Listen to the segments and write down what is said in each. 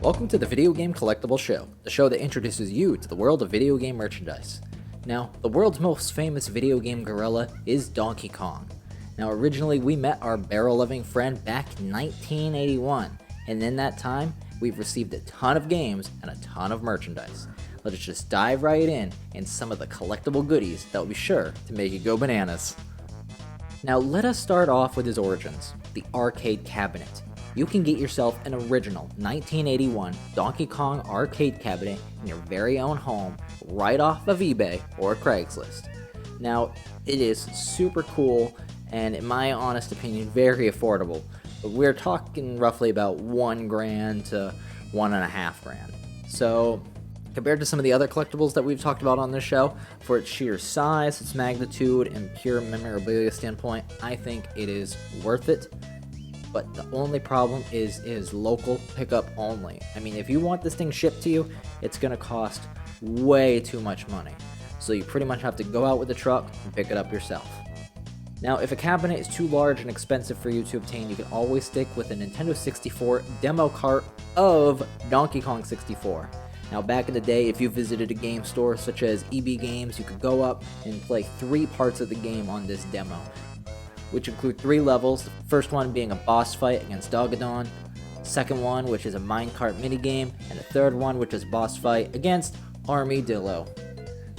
Welcome to the Video Game Collectible Show, the show that introduces you to the world of video game merchandise. Now, the world's most famous video game gorilla is Donkey Kong. Now, originally we met our barrel-loving friend back in 1981, and in that time, we've received a ton of games and a ton of merchandise. Let's just dive right in some of the collectible goodies that will be sure to make you go bananas. Now, let us start off with his origins, the arcade cabinet. You can get yourself an original 1981 Donkey Kong arcade cabinet in your very own home right off of eBay or Craigslist. Now, it is super cool and, in my honest opinion, very affordable. But we're talking roughly about $1,000 to $1,500. So, compared to some of the other collectibles that we've talked about on this show, for its sheer size, its magnitude, and pure memorabilia standpoint, I think it is worth it. But the only problem is local pickup only. I mean, if you want this thing shipped to you, it's gonna cost way too much money. So you pretty much have to go out with the truck and pick it up yourself. Now, if a cabinet is too large and expensive for you to obtain, you can always stick with a Nintendo 64 demo cart of Donkey Kong 64. Now, back in the day, if you visited a game store such as EB Games, you could go up and play 3 parts of the game on this demo, which include 3 levels, the first one being a boss fight against Dogadon, second one which is a minecart minigame, and the third one which is a boss fight against Armadillo.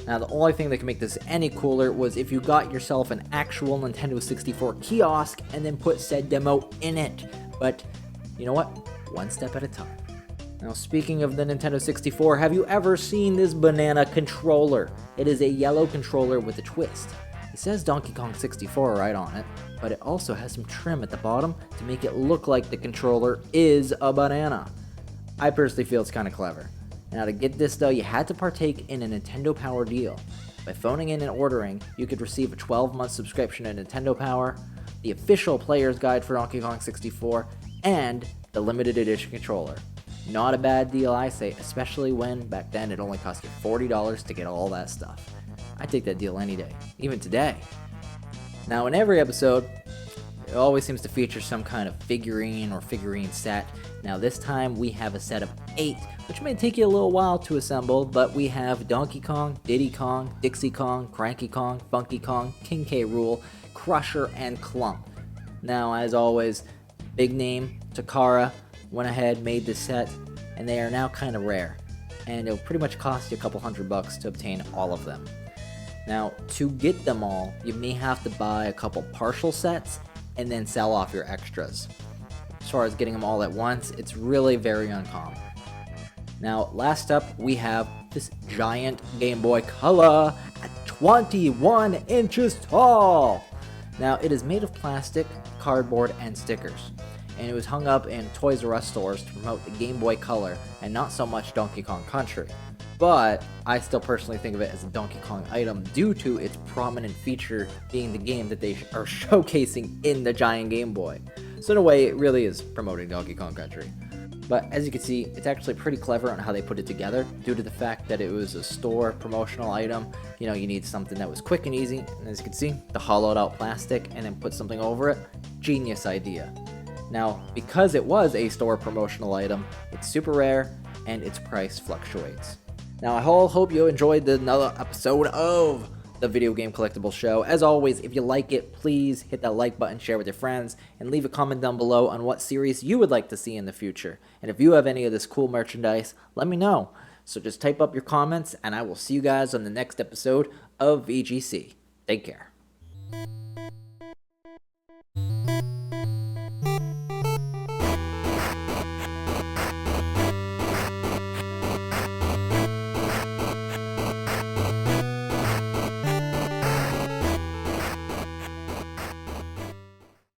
Now, the only thing that can make this any cooler was if you got yourself an actual Nintendo 64 kiosk and then put said demo in it. But you know what? One step at a time. Now, speaking of the Nintendo 64, have you ever seen this banana controller? It is a yellow controller with a twist. It says Donkey Kong 64 right on it, but it also has some trim at the bottom to make it look like the controller is a banana. I personally feel it's kind of clever. Now, to get this though, you had to partake in a Nintendo Power deal. By phoning in and ordering, you could receive a 12-month subscription to Nintendo Power, the official player's guide for Donkey Kong 64, and the limited edition controller. Not a bad deal, I say, especially when back then it only cost you $40 to get all that stuff. I'd take that deal any day, even today. Now, in every episode, it always seems to feature some kind of figurine or figurine set. Now, this time we have a set of 8, which may take you a little while to assemble, but we have Donkey Kong, Diddy Kong, Dixie Kong, Cranky Kong, Funky Kong, King K. Rool, Crusher, and Clump. Now, as always, big name, Takara, went ahead, made this set, and they are now kind of rare. And it'll pretty much cost you a couple $100 to obtain all of them. Now, to get them all, you may have to buy a couple partial sets and then sell off your extras. As far as getting them all at once, it's really very uncommon. Now, last up, we have this giant Game Boy Color at 21 inches tall. Now, it is made of plastic, cardboard, and stickers, and it was hung up in Toys R Us stores to promote the Game Boy Color and not so much Donkey Kong Country. But I still personally think of it as a Donkey Kong item due to its prominent feature being the game that they are showcasing in the giant Game Boy. So in a way, it really is promoting Donkey Kong Country. But as you can see, it's actually pretty clever on how they put it together due to the fact that it was a store promotional item. You know, you need something that was quick and easy, and as you can see, the hollowed out plastic and then put something over it. Genius idea. Now, because it was a store promotional item, it's super rare and its price fluctuates. Now, I hope you enjoyed another episode of the Video Game Collectible Show. As always, if you like it, please hit that like button, share with your friends, and leave a comment down below on what series you would like to see in the future. And if you have any of this cool merchandise, let me know. So just type up your comments, and I will see you guys on the next episode of VGC. Take care.